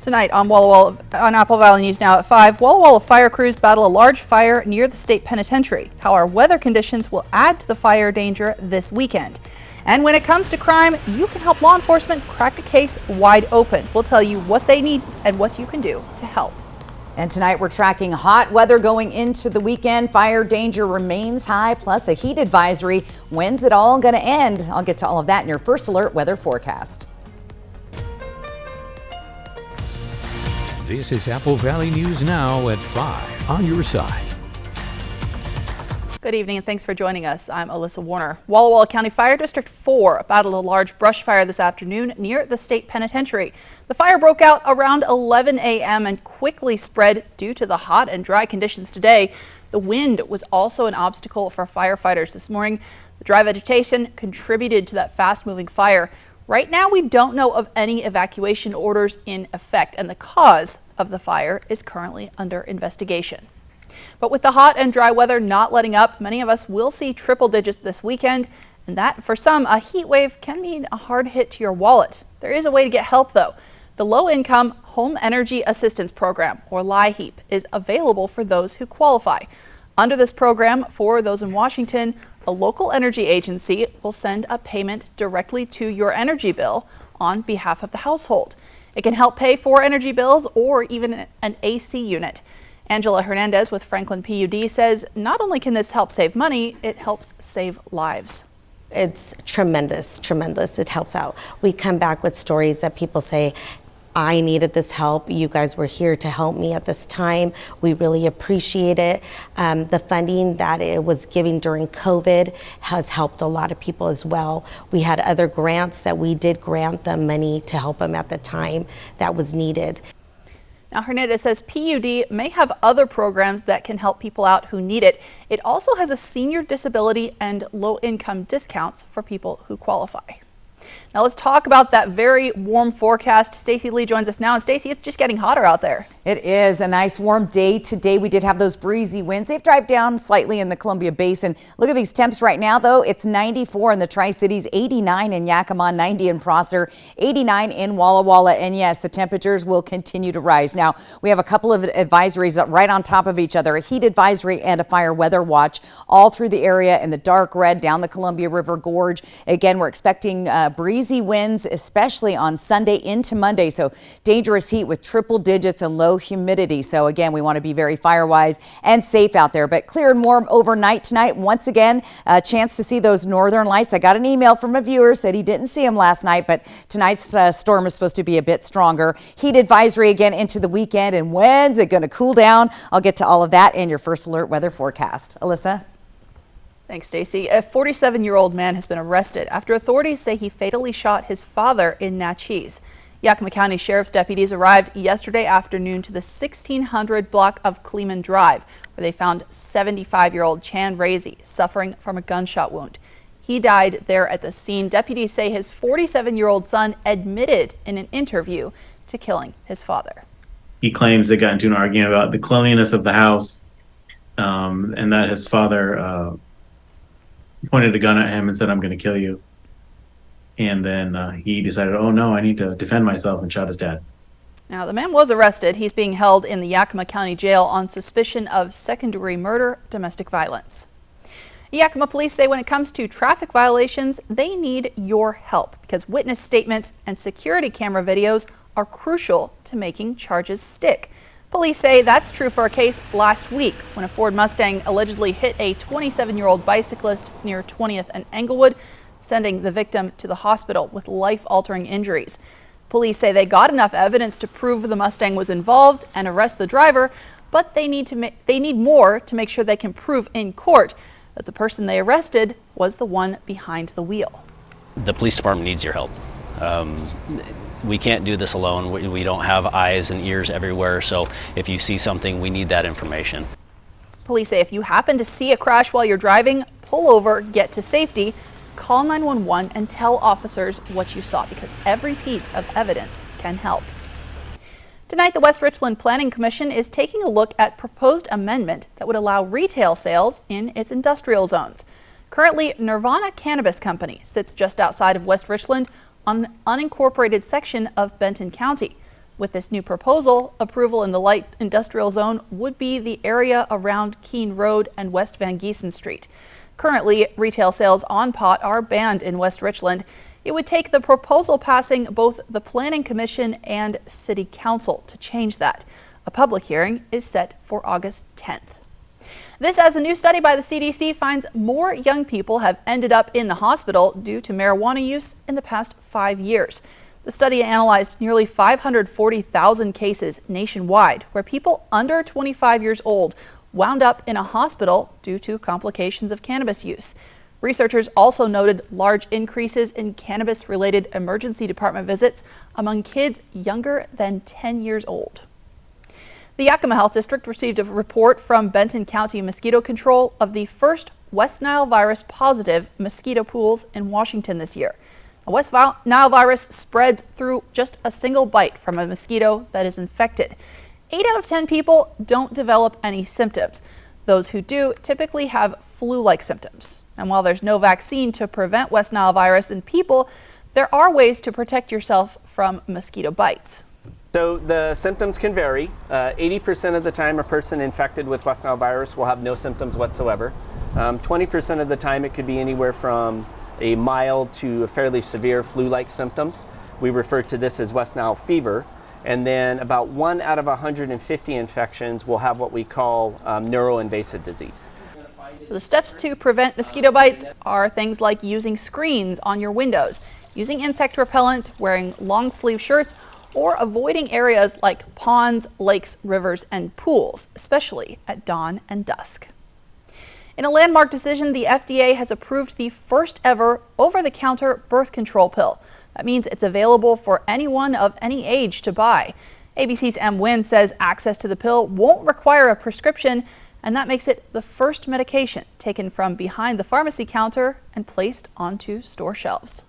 Tonight on Apple Valley News Now at 5, Walla Walla fire crews battle a large fire near the state penitentiary. How our weather conditions will add to the fire danger this weekend. And when it comes to crime, you can help law enforcement crack a case wide open. We'll tell you what they need and what you can do to help. And tonight we're tracking hot weather going into the weekend. Fire danger remains high, plus a heat advisory. When's it all going to end? I'll get to all of that in your First Alert weather forecast. This is Apple Valley News Now at 5 on your side. Good evening and thanks for joining us. I'm Alyssa Warner. Walla Walla County Fire District 4 battled a large brush fire this afternoon near the state penitentiary. The fire broke out around 11 a.m. and quickly spread due to the hot and dry conditions today. The wind was also an obstacle for firefighters this morning. The dry vegetation contributed to that fast-moving fire. Right now, we don't know of any evacuation orders in effect, and the cause of the fire is currently under investigation. But with the hot and dry weather not letting up, many of us will see triple digits this weekend, and that, for some, a heat wave can mean a hard hit to your wallet. There is a way to get help, though. The Low-Income Home Energy Assistance Program, or LIHEAP, is available for those who qualify. Under this program, for those in Washington, a local energy agency will send a payment directly to your energy bill on behalf of the household. It can help pay for energy bills or even an AC unit. Angela Hernandez with Franklin PUD says not only can this help save money, it helps save lives. It's tremendous. It helps out. We come back with stories that people say, I needed this help. You guys were here to help me at this time. We really appreciate it. The funding that it was giving during COVID has helped a lot of people as well. We had other grants that we did grant them money to help them at the time that was needed. Now, Hernandez says PUD may have other programs that can help people out who need it. It also has a senior disability and low-income discounts for people who qualify. Now let's talk about that very warm forecast. Stacey Lee joins us now. And Stacey, it's just getting hotter out there. It is a nice warm day today. We did have those breezy winds. They've dived down slightly in the Columbia Basin. Look at these temps right now, though. It's 94 in the Tri-Cities, 89 in Yakima, 90 in Prosser, 89 in Walla Walla. And yes, the temperatures will continue to rise. Now, we have a couple of advisories right on top of each other, a heat advisory and a fire weather watch all through the area in the dark red down the Columbia River Gorge. Again, we're expecting breezy winds, especially on Sunday into Monday. So dangerous heat with triple digits and low humidity. So again, we want to be very fire wise and safe out there, but clear and warm overnight tonight. Once again, a chance to see those northern lights. I got an email from a viewer, said he didn't see them last night, but tonight's storm is supposed to be a bit stronger. Heat advisory again into the weekend. And when's it going to cool down? I'll get to all of that in your First Alert weather forecast. Alyssa? Thanks, Stacey. A 47-year-old man has been arrested after authorities say he fatally shot his father in Natchez. Yakima County Sheriff's deputies arrived yesterday afternoon to the 1600 block of Kleeman Drive, where they found 75-year-old Chan Razy suffering from a gunshot wound. He died there at the scene. Deputies say his 47-year-old son admitted in an interview to killing his father. He claims they got into an argument about the cleanliness of the house, and that his father pointed a gun at him and said, "I'm going to kill you." And then he decided, oh no, I need to defend myself, and shot his dad. Now, the man was arrested. He's being held in the Yakima County Jail on suspicion of second-degree murder, domestic violence. Yakima police say when it comes to traffic violations, they need your help because witness statements and security camera videos are crucial to making charges stick. Police say that's true for a case last week when a Ford Mustang allegedly hit a 27-year-old bicyclist near 20th and Englewood, sending the victim to the hospital with life-altering injuries. Police say they got enough evidence to prove the Mustang was involved and arrest the driver, but they need more to make sure they can prove in court that the person they arrested was the one behind the wheel. The police department needs your help. We can't do this alone. We don't have eyes and ears everywhere, so if you see something, we need that information. Police say if you happen to see a crash while you're driving, pull over, get to safety, call 911 and tell officers what you saw because every piece of evidence can help. Tonight, the West Richland Planning Commission is taking a look at proposed amendment that would allow retail sales in its industrial zones. Currently, Nirvana Cannabis Company sits just outside of West Richland on an unincorporated section of Benton County. With this new proposal, approval in the light industrial zone would be the area around Keene Road and West Van Giesen Street. Currently, retail sales on pot are banned in West Richland. It would take the proposal passing both the Planning Commission and City Council to change that. A public hearing is set for August 10th. This as a new study by the CDC finds more young people have ended up in the hospital due to marijuana use in the past 5 years. The study analyzed nearly 540,000 cases nationwide where people under 25 years old wound up in a hospital due to complications of cannabis use. Researchers also noted large increases in cannabis-related emergency department visits among kids younger than 10 years old. The Yakima Health District received a report from Benton County Mosquito Control of the first West Nile virus positive mosquito pools in Washington this year. West Nile virus spreads through just a single bite from a mosquito that is infected. 8 out of 10 people don't develop any symptoms. Those who do typically have flu-like symptoms. And while there's no vaccine to prevent West Nile virus in people, there are ways to protect yourself from mosquito bites. So the symptoms can vary. 80% of the time a person infected with West Nile virus will have no symptoms whatsoever. 20% of the time it could be anywhere from a mild to a fairly severe flu-like symptoms. We refer to this as West Nile fever. And then about 1 out of 150 infections will have what we call neuroinvasive disease. So the steps to prevent mosquito bites are things like using screens on your windows, using insect repellent, wearing long sleeve shirts, or avoiding areas like ponds, lakes, rivers, and pools, especially at dawn and dusk. In a landmark decision, the FDA has approved the first ever over-the-counter birth control pill. That means it's available for anyone of any age to buy. ABC's M. Wynn says access to the pill won't require a prescription, and that makes it the first medication taken from behind the pharmacy counter and placed onto store shelves.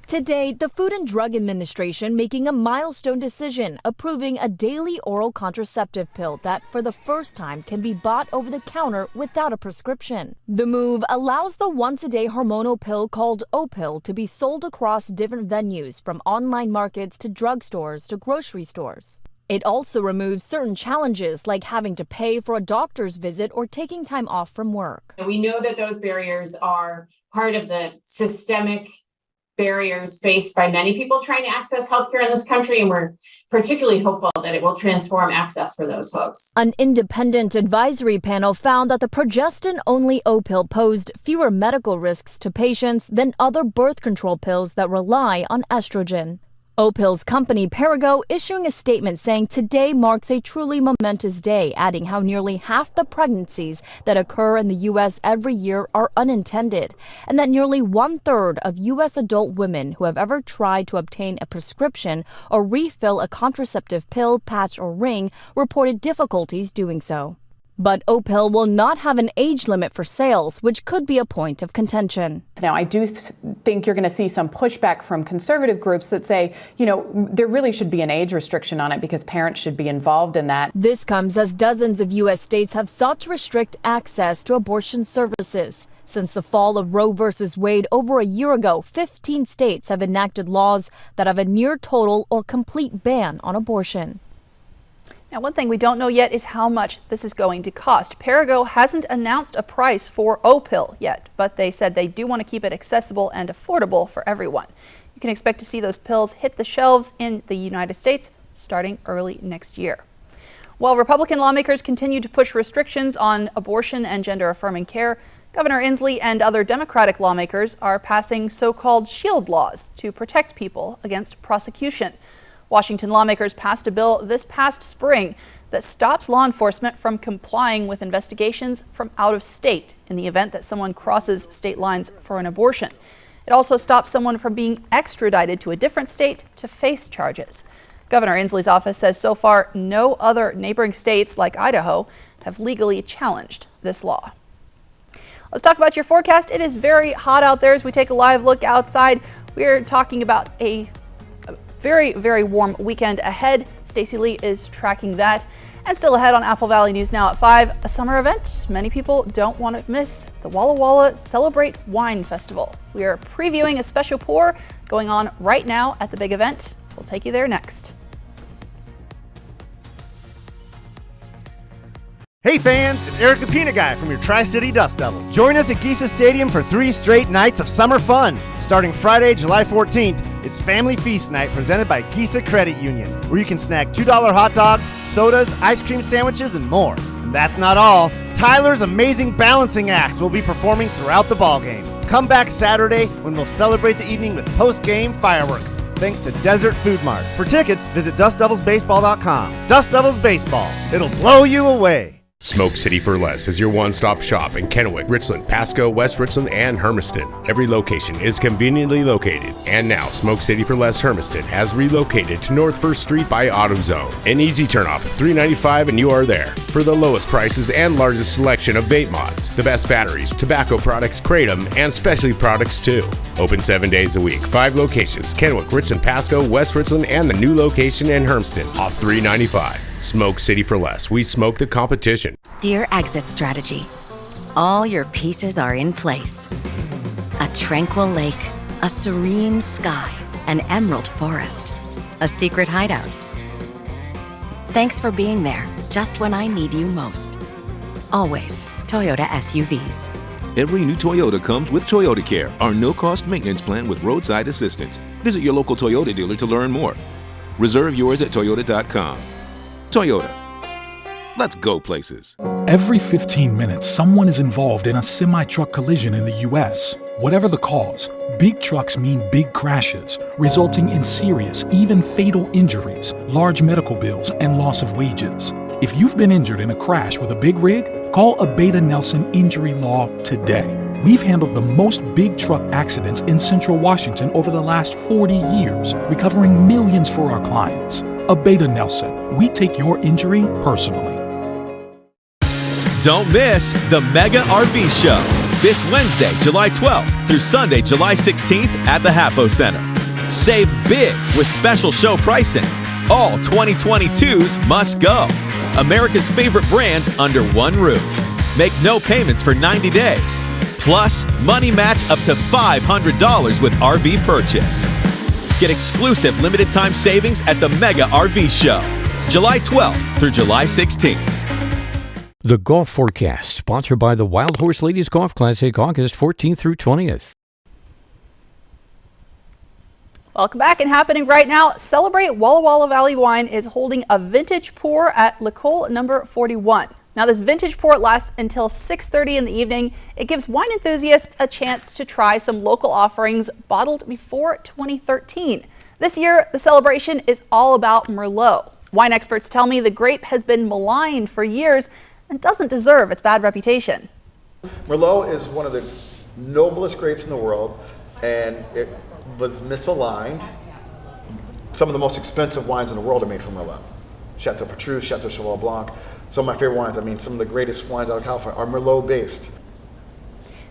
Today, the Food and Drug Administration making a milestone decision approving a daily oral contraceptive pill that for the first time can be bought over the counter without a prescription. The move allows the once-a-day hormonal pill called Opill to be sold across different venues, from online markets to drugstores to grocery stores. It also removes certain challenges like having to pay for a doctor's visit or taking time off from work. We know that those barriers are part of the systemic barriers faced by many people trying to access healthcare in this country, and we're particularly hopeful that it will transform access for those folks. An independent advisory panel found that the progestin-only Opill posed fewer medical risks to patients than other birth control pills that rely on estrogen. Opill's company Perrigo issuing a statement saying today marks a truly momentous day, adding how nearly half the pregnancies that occur in the U.S. every year are unintended, and that nearly 1/3 of U.S. adult women who have ever tried to obtain a prescription or refill a contraceptive pill, patch, or ring reported difficulties doing so. But Opill will not have an age limit for sales, which could be a point of contention. Now, I do think you're going to see some pushback from conservative groups that say, there really should be an age restriction on it because parents should be involved in that. This comes as dozens of U.S. states have sought to restrict access to abortion services. Since the fall of Roe v. Wade over a year ago, 15 states have enacted laws that have a near total or complete ban on abortion. Now, one thing we don't know yet is how much this is going to cost. Perrigo hasn't announced a price for Opill yet, but they said they do want to keep it accessible and affordable for everyone. You can expect to see those pills hit the shelves in the United States starting early next year. While Republican lawmakers continue to push restrictions on abortion and gender-affirming care, Governor Inslee and other Democratic lawmakers are passing so-called shield laws to protect people against prosecution. Washington lawmakers passed a bill this past spring that stops law enforcement from complying with investigations from out of state in the event that someone crosses state lines for an abortion. It also stops someone from being extradited to a different state to face charges. Governor Inslee's office says so far no other neighboring states like Idaho have legally challenged this law. Let's talk about your forecast. It is very hot out there as we take a live look outside. We're talking about a very, very warm weekend ahead. Stacey Lee is tracking that. And still ahead on Apple Valley News Now at 5, a summer event many people don't want to miss, the Walla Walla Celebrate Wine Festival. We are previewing a special pour going on right now at the big event. We'll take you there next. Hey fans, it's Eric the Peanut Guy from your Tri-City Dust Devils. Join us at Giesa Stadium for 3 straight nights of summer fun. Starting Friday, July 14th, it's Family Feast Night presented by Giesa Credit Union, where you can snag $2 hot dogs, sodas, ice cream sandwiches, and more. And that's not all. Tyler's Amazing Balancing Act will be performing throughout the ballgame. Come back Saturday when we'll celebrate the evening with post-game fireworks, thanks to Desert Food Mart. For tickets, visit DustDevilsBaseball.com. Dust Devils Baseball. It'll blow you away. Smoke City for Less is your one-stop shop in Kennewick, Richland, Pasco, West Richland, and Hermiston. Every location is conveniently located. And now, Smoke City for Less Hermiston has relocated to North 1st Street by AutoZone. An easy turnoff at $3.95 and you are there. For the lowest prices and largest selection of vape mods, the best batteries, tobacco products, Kratom, and specialty products too. Open 7 days a week, 5 locations, Kennewick, Richland, Pasco, West Richland, and the new location in Hermiston off $3.95. Smoke City for Less. We smoke the competition. Dear Exit Strategy, all your pieces are in place. A tranquil lake, a serene sky, an emerald forest, a secret hideout. Thanks for being there just when I need you most. Always Toyota SUVs. Every new Toyota comes with Toyota Care, our no-cost maintenance plan with roadside assistance. Visit your local Toyota dealer to learn more. Reserve yours at toyota.com. Toyota. Let's go places. Every 15 minutes, someone is involved in a semi-truck collision in the U.S. Whatever the cause, big trucks mean big crashes, resulting in serious, even fatal injuries, large medical bills, and loss of wages. If you've been injured in a crash with a big rig, call Abeta Nelson Injury Law today. We've handled the most big truck accidents in Central Washington over the last 40 years, recovering millions for our clients. Abeta Nelson, we take your injury personally. Don't miss the Mega RV Show this Wednesday, July 12th through Sunday, July 16th at the Hapo Center. Save big with special show pricing. All 2022s must go. America's favorite brands under one roof. Make no payments for 90 days. Plus, money match up to $500 with RV purchase. Get exclusive limited time savings at the Mega RV Show, July 12th through July 16th. The Golf Forecast, sponsored by the Wild Horse Ladies Golf Classic, August 14th through 20th. Welcome back, and happening right now, Celebrate Walla Walla Valley Wine is holding a vintage pour at L'Ecole number 41. Now, this vintage pour lasts until 6:30 in the evening. It gives wine enthusiasts a chance to try some local offerings bottled before 2013. This year, the celebration is all about Merlot. Wine experts tell me the grape has been maligned for years and doesn't deserve its bad reputation. Merlot is one of the noblest grapes in the world, and it was misaligned. Some of the most expensive wines in the world are made from Merlot. Chateau Petrus, Chateau Cheval Blanc. Some of my favorite wines, some of the greatest wines out of California are Merlot based.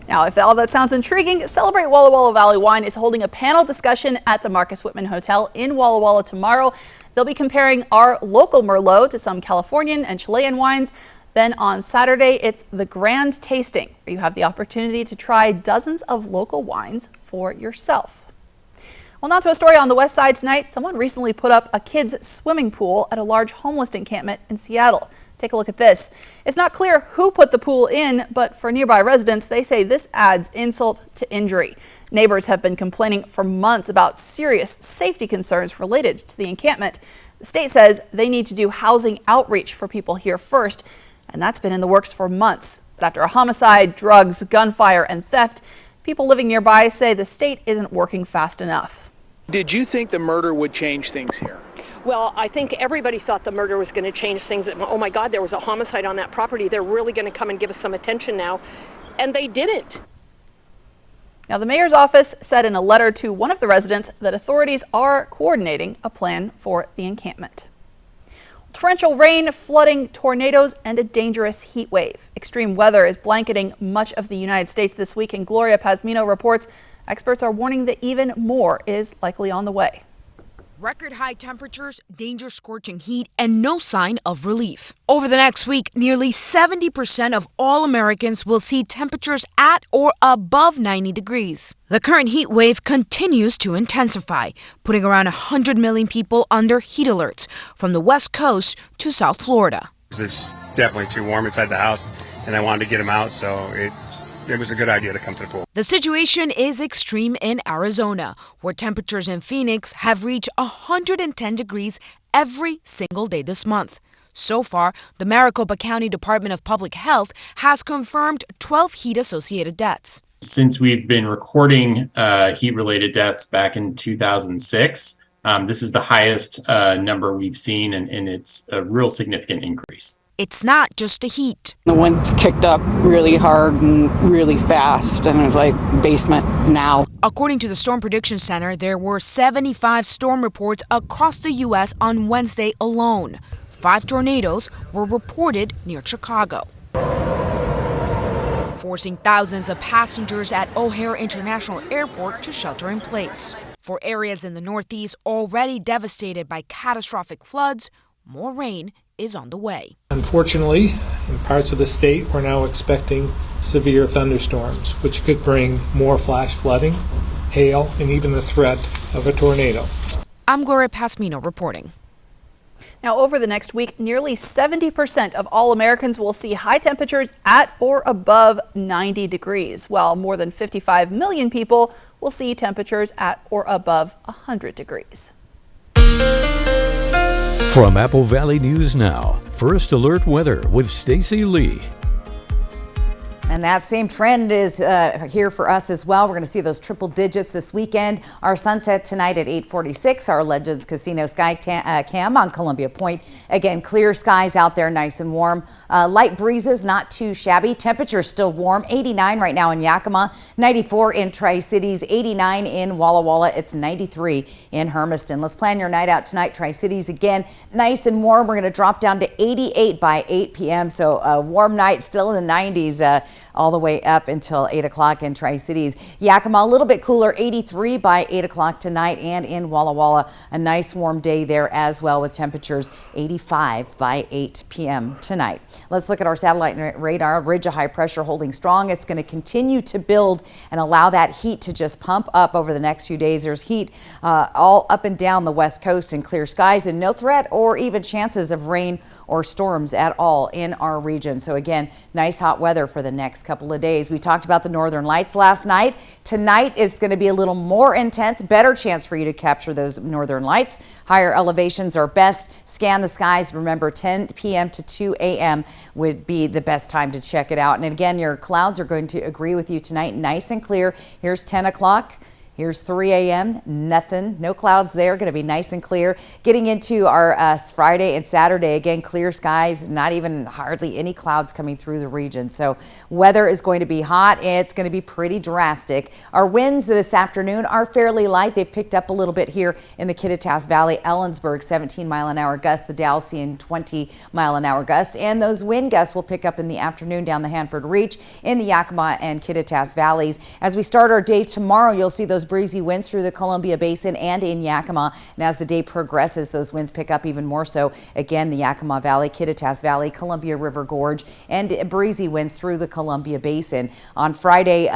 Now, if all that sounds intriguing, Celebrate Walla Walla Valley Wine is holding a panel discussion at the Marcus Whitman Hotel in Walla Walla tomorrow. They'll be comparing our local Merlot to some Californian and Chilean wines. Then on Saturday, it's the Grand Tasting, where you have the opportunity to try dozens of local wines for yourself. Well, now to a story on the west side tonight. Someone recently put up a kids' swimming pool at a large homeless encampment in Seattle. Take a look at this. It's not clear who put the pool in, but for nearby residents, they say this adds insult to injury. Neighbors have been complaining for months about serious safety concerns related to the encampment. The state says they need to do housing outreach for people here first, and that's been in the works for months. But after a homicide, drugs, gunfire, and theft, people living nearby say the state isn't working fast enough. Did you think the murder would change things here? Well, I think everybody thought the murder was going to change things. Oh my God, there was a homicide on that property. They're really going to come and give us some attention now. And they didn't. Now, the mayor's office said in a letter to one of the residents that authorities are coordinating a plan for the encampment. Torrential rain, flooding, tornadoes, and a dangerous heat wave. Extreme weather is blanketing much of the United States this week, and Gloria Pazmino reports experts are warning that even more is likely on the way. Record high temperatures, dangerous scorching heat, and no sign of relief. Over the next week, nearly 70% of all Americans will see temperatures at or above 90 degrees. The current heat wave continues to intensify, putting around 100 million people under heat alerts from the West Coast to South Florida. It's definitely too warm inside the house, and I wanted to get them out, so it was a good idea to come to the pool. The situation is extreme in Arizona, where temperatures in Phoenix have reached 110 degrees every single day this month. So far, the Maricopa County Department of Public Health has confirmed 12 heat-associated deaths. Since we've been recording heat-related deaths back in 2006, this is the highest number we've seen, and it's a real significant increase. It's not just the heat. The wind's kicked up really hard and really fast, and it's like basement now. According to the Storm Prediction Center, there were 75 storm reports across the U.S. on Wednesday alone. 5 tornadoes were reported near Chicago, forcing thousands of passengers at O'Hare International Airport to shelter in place. For areas in the Northeast already devastated by catastrophic floods, more rain is on the way. Unfortunately, in parts of the state, we're now expecting severe thunderstorms, which could bring more flash flooding, hail, and even the threat of a tornado. I'm Gloria Pasmino reporting. Now, over the next week, nearly 70% of all Americans will see high temperatures at or above 90 degrees, while more than 55 million people will see temperatures at or above 100 degrees. From Apple Valley News Now, First Alert Weather with Stacy Lee. And that same trend is here for us as well. We're going to see those triple digits this weekend. Our sunset tonight at 8:46. Our Legends Casino Sky Cam on Columbia Point. Again, clear skies out there, nice and warm. Light breezes, not too shabby. Temperatures still warm. 89 right now in Yakima, 94 in Tri-Cities, 89 in Walla Walla. It's 93 in Hermiston. Let's plan your night out tonight. Tri-Cities again, nice and warm. We're going to drop down to 88 by 8 p.m. So a warm night, still in the 90s. All the way up until 8 o'clock in Tri-Cities. Yakima, a little bit cooler, 83 by 8 o'clock tonight, and in Walla Walla, a nice warm day there as well with temperatures 85 by 8 p.m. tonight. Let's look at our satellite radar. Ridge of high pressure holding strong. It's going to continue to build and allow that heat to just pump up over the next few days. There's heat all up and down the west coast and clear skies, and no threat or even chances of rain or storms at all in our region. So again, nice hot weather for the next couple of days. We talked about the northern lights last night. Tonight is going to be a little more intense, better chance for you to capture those northern lights. Higher elevations are best. Scan the skies. Remember, 10 p.m. to 2 a.m. would be the best time to check it out. And again, your clouds are going to agree with you tonight. Nice and clear. Here's 10 o'clock. Here's 3 a.m. Nothing, no clouds there. Going to be nice and clear. Getting into our Friday and Saturday, again, clear skies, not even hardly any clouds coming through the region. So weather is going to be hot. It's going to be pretty drastic. Our winds this afternoon are fairly light. They've picked up a little bit here in the Kittitas Valley. Ellensburg, 17-mile-an-hour gust. The Dalles seeing 20-mile-an-hour gust. And those wind gusts will pick up in the afternoon down the Hanford Reach in the Yakima and Kittitas Valleys. As we start our day tomorrow, you'll see those breezy winds through the Columbia Basin and in Yakima. And as the day progresses, those winds pick up even more so. Again, the Yakima Valley, Kittitas Valley, Columbia River Gorge, and breezy winds through the Columbia Basin. On Friday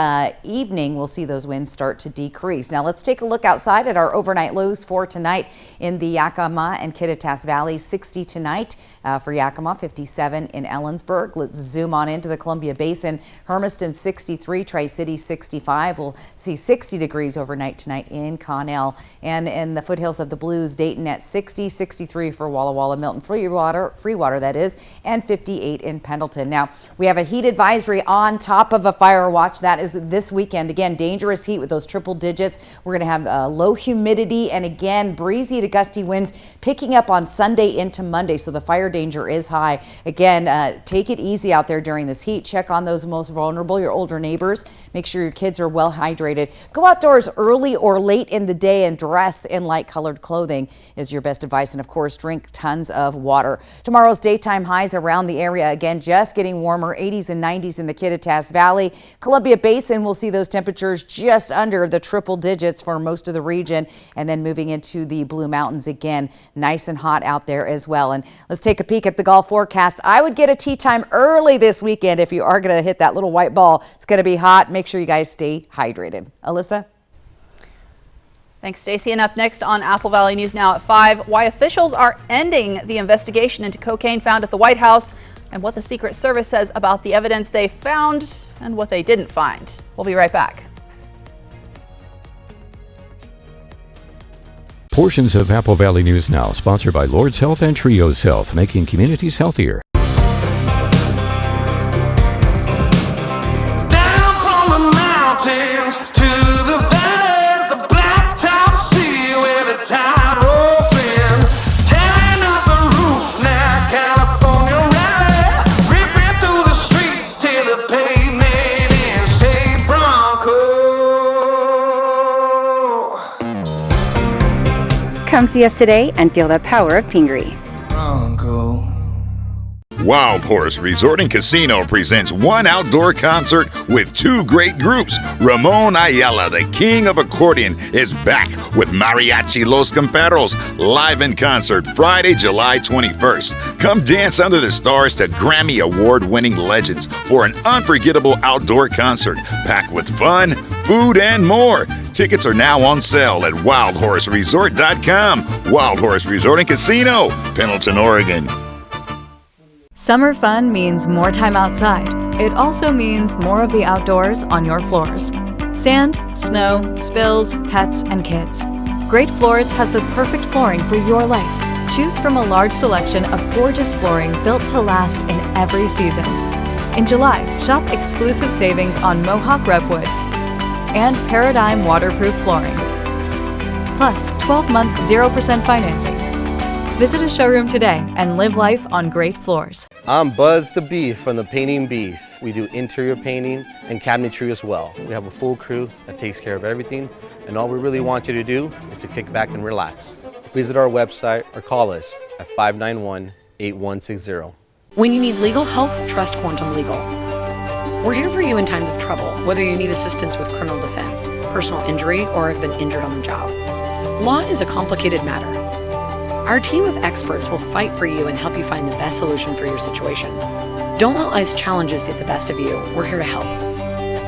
evening, we'll see those winds start to decrease. Now let's take a look outside at our overnight lows for tonight in the Yakima and Kittitas Valley. 60 tonight for Yakima, 57 in Ellensburg. Let's zoom on into the Columbia Basin. Hermiston 63, Tri-Cities 65. We'll see 60 degrees overnight tonight in Connell. And in the foothills of the Blues, Dayton at 60, 63 for Walla Walla, Milton Freewater that is, and 58 in Pendleton. Now, we have a heat advisory on top of a fire watch. That is this weekend. Again, dangerous heat with those triple digits. We're going to have low humidity and again, breezy to gusty winds picking up on Sunday into Monday. So the fire danger is high. Again, take it easy out there during this heat. Check on those most vulnerable, your older neighbors. Make sure your kids are well hydrated. Go outdoors early or late in the day and dress in light colored clothing is your best advice. And of course, drink tons of water. Tomorrow's daytime highs around the area, again, just getting warmer, 80s and 90s in the Kittitas Valley. Columbia Basin will see those temperatures just under the triple digits for most of the region. And then moving into the Blue Mountains again, nice and hot out there as well. And let's take a peek at the golf forecast. I would get a tee time early this weekend if you are going to hit that little white ball. It's going to be hot. Make sure you guys stay hydrated. Alyssa? Thanks, Stacey. And up next on Apple Valley News Now at 5, why officials are ending the investigation into cocaine found at the White House and what the Secret Service says about the evidence they found and what they didn't find. We'll be right back. Portions of Apple Valley News Now, sponsored by Lord's Health and Trios Health, making communities healthier. Come see us today and feel the power of Pingree. Wild Horse Resort and Casino presents one outdoor concert with two great groups. Ramon Ayala, the king of accordion, is back with Mariachi Los Comperos live in concert Friday, July 21st. Come dance under the stars to Grammy Award-winning legends for an unforgettable outdoor concert packed with fun, food, and more. Tickets are now on sale at wildhorseresort.com. Wild Horse Resort and Casino, Pendleton, Oregon. Summer fun means more time outside. It also means more of the outdoors on your floors. Sand, snow, spills, pets, and kids. Great Floors has the perfect flooring for your life. Choose from a large selection of gorgeous flooring built to last in every season. In July, shop exclusive savings on Mohawk Redwood and Paradigm waterproof flooring. Plus 12-month 0% financing. Visit a showroom today and live life on Great Floors. I'm Buzz the Bee from the Painting Bees. We do interior painting and cabinetry as well. We have a full crew that takes care of everything, and all we really want you to do is to kick back and relax. Visit our website or call us at 591-8160. When you need legal help, trust Quantum Legal. We're here for you in times of trouble, whether you need assistance with criminal defense, personal injury, or have been injured on the job. Law is a complicated matter. Our team of experts will fight for you and help you find the best solution for your situation. Don't let life's challenges get the best of you. We're here to help.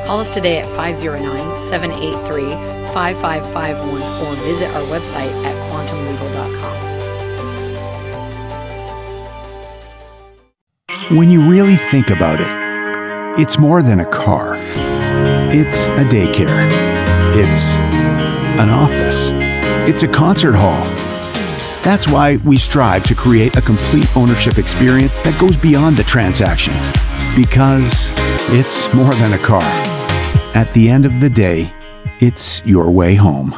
Call us today at 509-783-5551 or visit our website at quantumlegal.com. When you really think about it, it's more than a car. It's a daycare. It's an office. It's a concert hall. That's why we strive to create a complete ownership experience that goes beyond the transaction. Because it's more than a car. At the end of the day, it's your way home.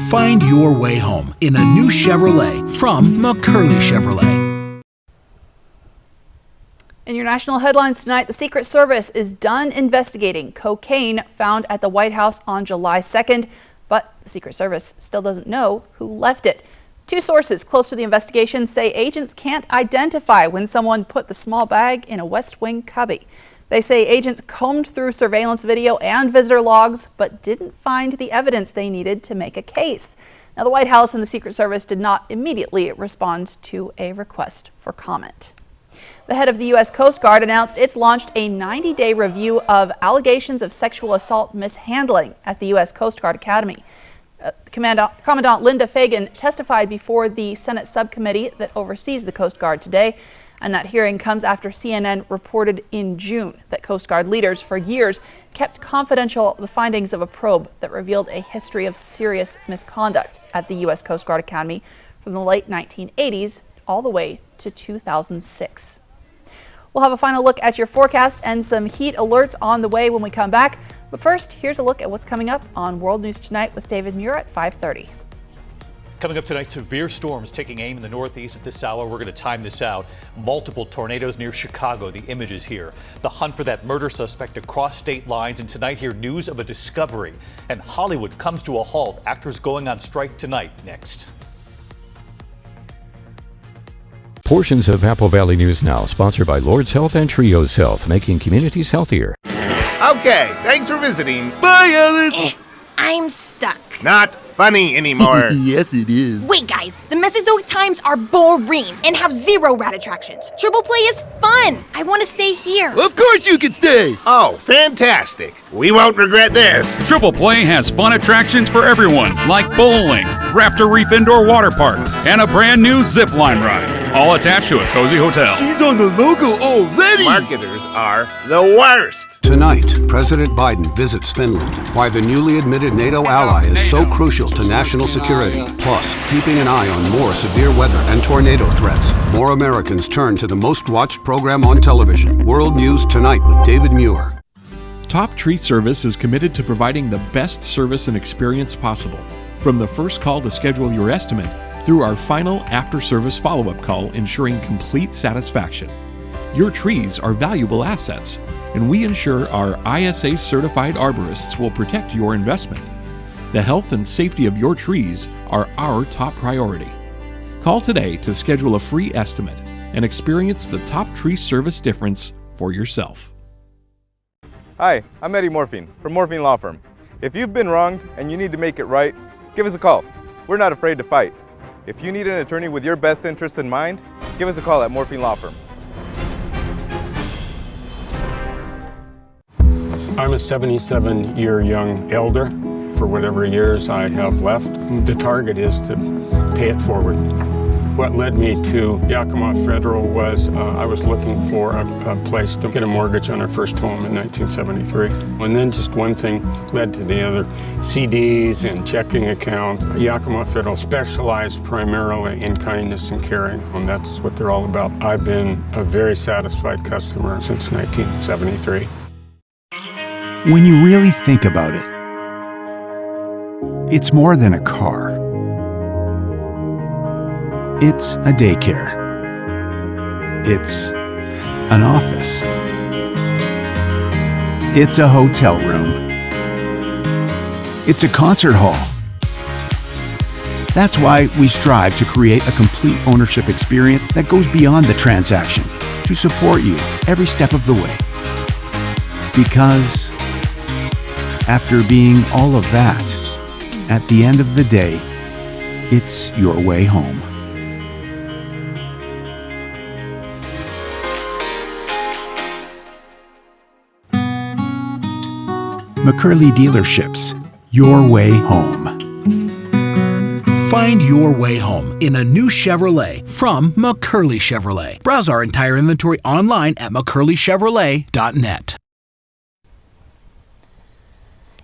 Find your way home in a new Chevrolet from McCurley Chevrolet. In your national headlines tonight, the Secret Service is done investigating cocaine found at the White House on July 2nd. But the Secret Service still doesn't know who left it. Two sources close to the investigation say agents can't identify when someone put the small bag in a West Wing cubby. They say agents combed through surveillance video and visitor logs, but didn't find the evidence they needed to make a case. Now, the White House and the Secret Service did not immediately respond to a request for comment. The head of the U.S. Coast Guard announced it's launched a 90-day review of allegations of sexual assault mishandling at the U.S. Coast Guard Academy. Commandant Linda Fagan testified before the Senate subcommittee that oversees the Coast Guard today, and that hearing comes after CNN reported in June that Coast Guard leaders for years kept confidential the findings of a probe that revealed a history of serious misconduct at the U.S. Coast Guard Academy from the late 1980s all the way to 2006. We'll have a final look at your forecast and some heat alerts on the way when we come back. But first, here's a look at what's coming up on World News Tonight with David Muir at 5:30. Coming up tonight, severe storms taking aim in the northeast at this hour. We're going to time this out. Multiple tornadoes near Chicago. The images here. The hunt for that murder suspect across state lines. And tonight here, news of a discovery. And Hollywood comes to a halt. Actors going on strike tonight. Next. Portions of Apple Valley News Now, sponsored by Lord's Health and Trios Health, making communities healthier. Okay, thanks for visiting. Bye, Alice. I'm stuck. Not funny anymore. Yes, it is. Wait, guys, the Mesozoic times are boring and have zero rad attractions. Triple play is fun. I want to stay here. Of course you can stay. Oh, fantastic. We won't regret this. Triple Play has fun attractions for everyone, like bowling, Raptor Reef Indoor Water Park, and a brand new zip line ride, all attached to a cozy hotel. She's on the logo already. Marketers are the worst. Tonight, President Biden visits Finland, why the newly admitted NATO ally is so crucial to national security. Plus, keeping an eye on more severe weather and tornado threats. More Americans turn to the most watched program on television, World News Tonight with David Muir. Top Tree Service is committed to providing the best service and experience possible. From the first call to schedule your estimate, through our final after-service follow-up call ensuring complete satisfaction. Your trees are valuable assets, and we ensure our ISA-certified arborists will protect your investment. The health and safety of your trees are our top priority. Call today to schedule a free estimate and experience the Top Tree Service difference for yourself. Hi, I'm Eddie Morphine from Morphine Law Firm. If you've been wronged and you need to make it right, give us a call. We're not afraid to fight. If you need an attorney with your best interests in mind, give us a call at Morphine Law Firm. I'm a 77-year young elder. For whatever years I have left, the target is to pay it forward. What led me to Yakima Federal was I was looking for a place to get a mortgage on our first home in 1973. And then just one thing led to the other. CDs and checking accounts. Yakima Federal specialized primarily in kindness and caring, and that's what they're all about. I've been a very satisfied customer since 1973. When you really think about it, it's more than a car. It's a daycare. It's an office. It's a hotel room. It's a concert hall. That's why we strive to create a complete ownership experience that goes beyond the transaction to support you every step of the way. Because after being all of that, at the end of the day, it's your way home. McCurley Dealerships, your way home. Find your way home in a new Chevrolet from McCurley Chevrolet. Browse our entire inventory online at McCurleyChevrolet.net.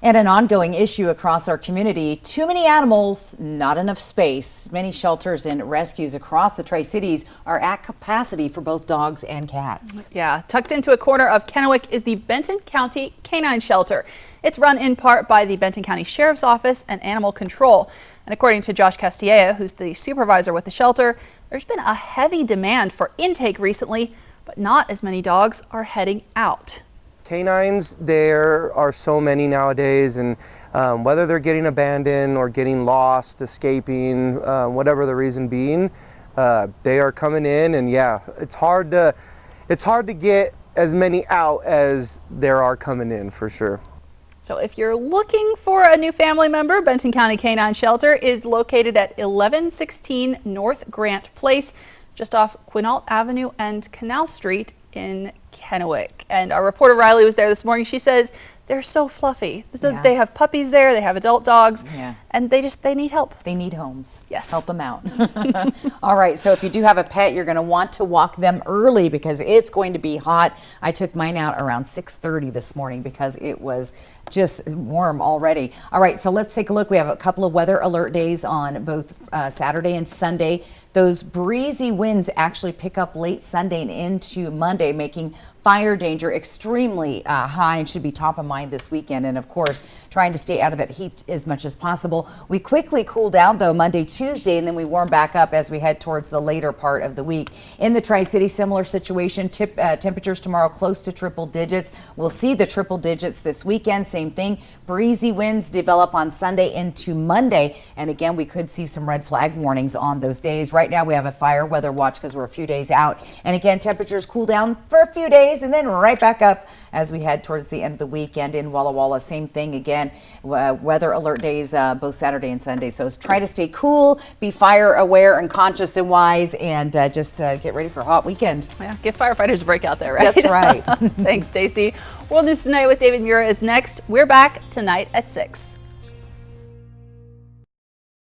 And an ongoing issue across our community, too many animals, not enough space. Many shelters and rescues across the Tri-Cities are at capacity for both dogs and cats. Yeah, tucked into a corner of Kennewick is the Benton County Canine Shelter. It's run in part by the Benton County Sheriff's Office and Animal Control. And according to Josh Castilla, who's the supervisor with the shelter, there's been a heavy demand for intake recently, but not as many dogs are heading out. Canines, there are so many nowadays, and whether they're getting abandoned or getting lost, escaping, whatever the reason being, they are coming in, and yeah, it's hard to get as many out as there are coming in, for sure. So if you're looking for a new family member, Benton County Canine Shelter is located at 1116 North Grant Place, just off Quinault Avenue and Canal Street in Kennewick. And our reporter Riley was there this morning. She says they're so fluffy. Yeah. They have puppies there, they have adult dogs, and they need help. They need homes. Yes. Help them out. All right, so if you do have a pet, you're going to want to walk them early because it's going to be hot. I took mine out around 6:30 this morning because it was just warm already. All right, so let's take a look. We have a couple of weather alert days on both Saturday and Sunday. Those breezy winds actually pick up late Sunday and into Monday, making fire danger extremely high and should be top of mind this weekend. And of course, trying to stay out of that heat as much as possible. We quickly cool down though Monday, Tuesday, and then we warm back up as we head towards the later part of the week. In the Tri-City, similar situation. Temperatures tomorrow close to triple digits. We'll see the triple digits this weekend. Same thing. Breezy winds develop on Sunday into Monday. And again, we could see some red flag warnings on those days. Right now we have a fire weather watch because we're a few days out. And again, temperatures cool down for a few days and then right back up as we head towards the end of the weekend. In Walla Walla, same thing again. weekend. Weather alert days both Saturday and Sunday. So try to stay cool, be fire aware and conscious and wise, and just get ready for a hot weekend. Yeah, give firefighters a break out there, right? That's right. Thanks, Stacy. World News Tonight with David Mura is next. We're back tonight at 6.